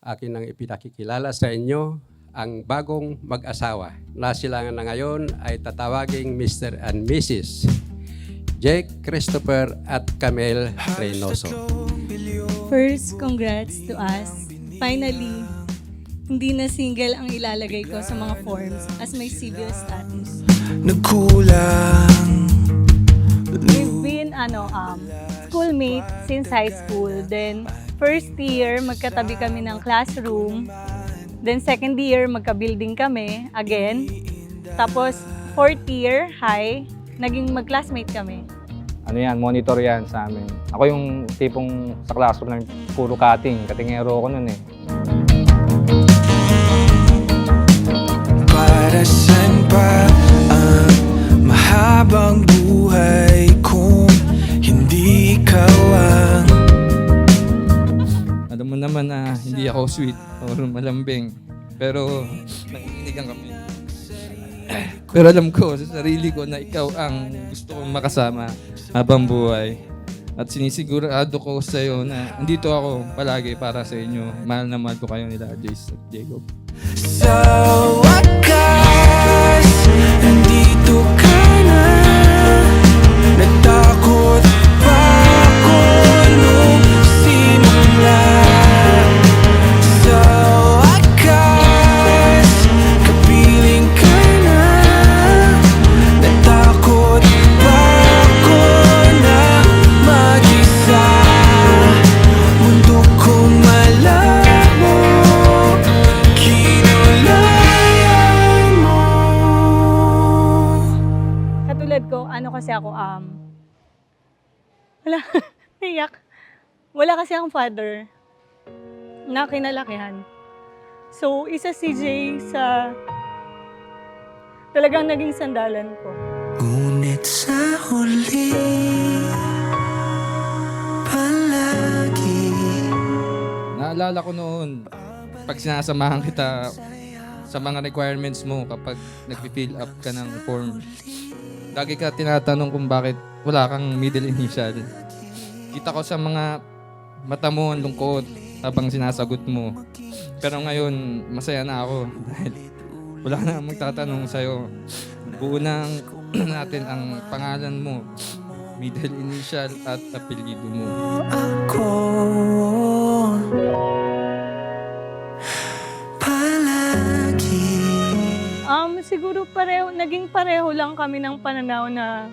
akin nang ipinakikilala sa inyo ang bagong mag-asawa na sila na ngayon ay tatawaging Mr. and Mrs. Jake Christopher at Camille Reynoso. First, congrats to us. Finally, hindi na single ang ilalagay ko sa mga forms as may civil status. Nagkulang. We've been schoolmate since high school. Then, first year, magkatabi kami ng classroom. Then, second year, magka-building kami again. Tapos, fourth year, naging mag-classmate kami. Ano yan, monitor yan sa amin. Ako yung tipong sa classroom ng puro katingero ko nun eh. Para saan pa ang mahabang buhay kung hindi ikaw ang... Alam mo naman na hindi ako sweet or malambing. Pero nanginginig kami. Pero alam ko sa sarili ko na ikaw ang gusto kong makasama habang buhay. At sinisigurado ko sa iyo na andito ako palagi para sa inyo. Mahal na mahal ko kayo nila, Jace at Jacob. Sa wakas, nandito ka na. Natakot pa ako nung simula. Sa wakas, kapiling ka na. Natakot pa ako na mag-isa. Mundo kong malabo, kinulayan mo. Katulad ko, kasi ako, wala, naiyak. Wala kasi akong father na kinalakihan. So, isa si Jay sa talagang naging sandalan ko. Ngunit sa huli, palagi Naalala ko noon, pag sinasamahan kita sa mga requirements mo kapag nag-fill up ka ng form, lagi ka tinatanong kung bakit wala kang middle initial. Kita ko sa mga mata mo ang lungkot habang sinasagot mo. Pero ngayon, masaya na ako dahil wala na magtatanong sa'yo. Buo na natin ang pangalan mo, middle initial at apelyido mo. ako. Palagi Siguro naging pareho lang kami ng pananaw na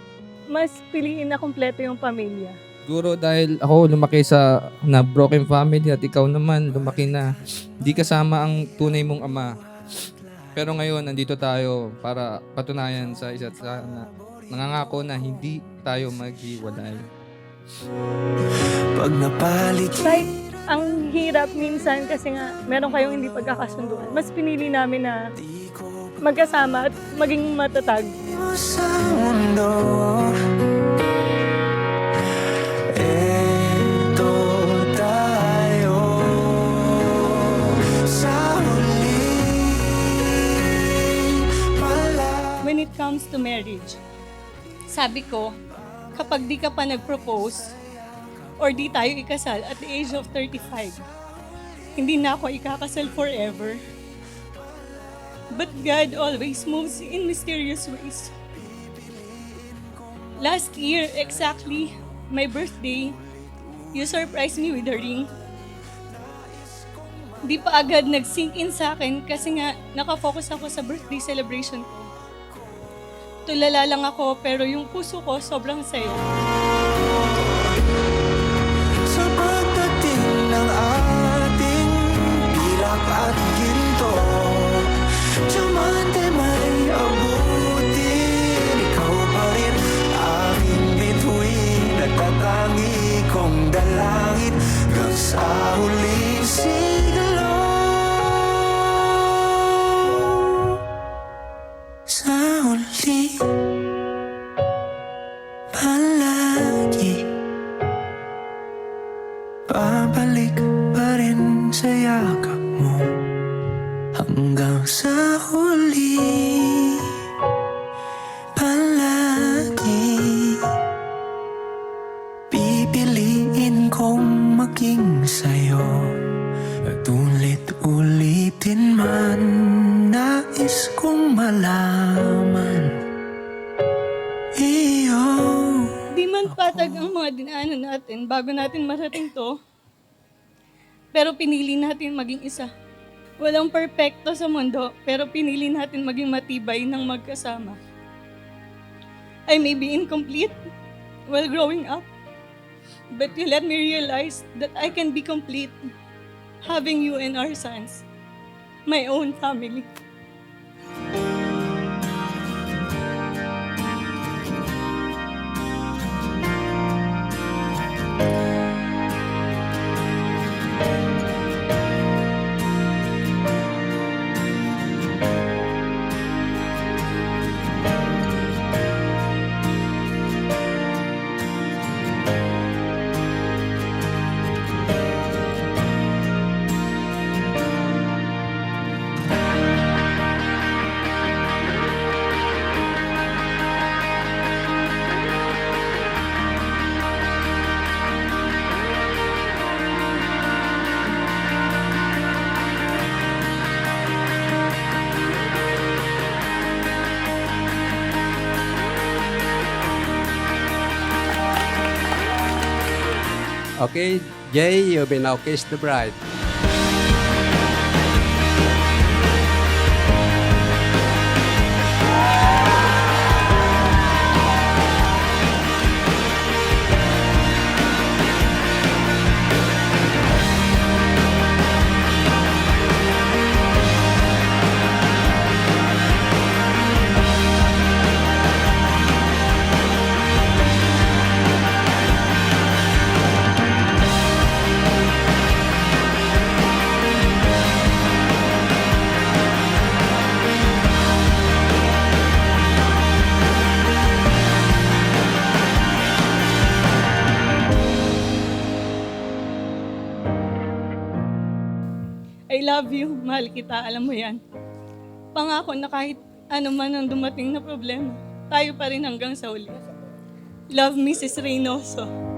mas piliin na kumpleto yung pamilya. Siguro dahil ako lumaki sa na broken family at ikaw naman lumaki na di kasama ang tunay mong ama. Pero ngayon nandito tayo para patunayan sa isa't isa na nangangako na hindi tayo maghiwalay. pag napalit Like, ang hirap minsan kasi nga meron kayong hindi pagkakasunduan. Mas pinili namin na magkasama at maging matatag. mo sa mundo. Eto tayo sa huling palagi. When it comes to marriage, sabi ko, kapag di ka pa nag-propose or di tayo ikasal at the age of 35, hindi na ako ikakasal forever. But God always moves in mysterious ways. Last year, exactly, my birthday, you surprised me with a ring. Di pa agad nag-sink in sa akin kasi nga nakafocus ako sa birthday celebration ko. Tulala lang ako pero yung puso ko sobrang sayo. Sa pagdating ng ating pilak at ginto, diamante may abutin. Ikaw pa rin aking bituin at tatangi kong dalangin hanggang sa huling siglo. Sa huli, palagi babalik pa rin sa yakap mo hanggang sa huli. Palagi pipiliin kong maging sa'yo at ulit ulitin man, nais kong malaman iyo. Di man patag ang mga dinaanan natin bago natin marating to, pero pinili natin maging isa. Walang perpekto sa mundo, pero pinili natin maging matibay ng magkasama. I may be incomplete while growing up, but you let me realize that I can be complete having you and our sons, my own family. Okay, Jay, you may now kiss the bride. I love you, mahal kita, alam mo yan. Pangako na kahit ano man ang dumating na problema, tayo pa rin hanggang sa uli. Love, Mrs. Reynoso.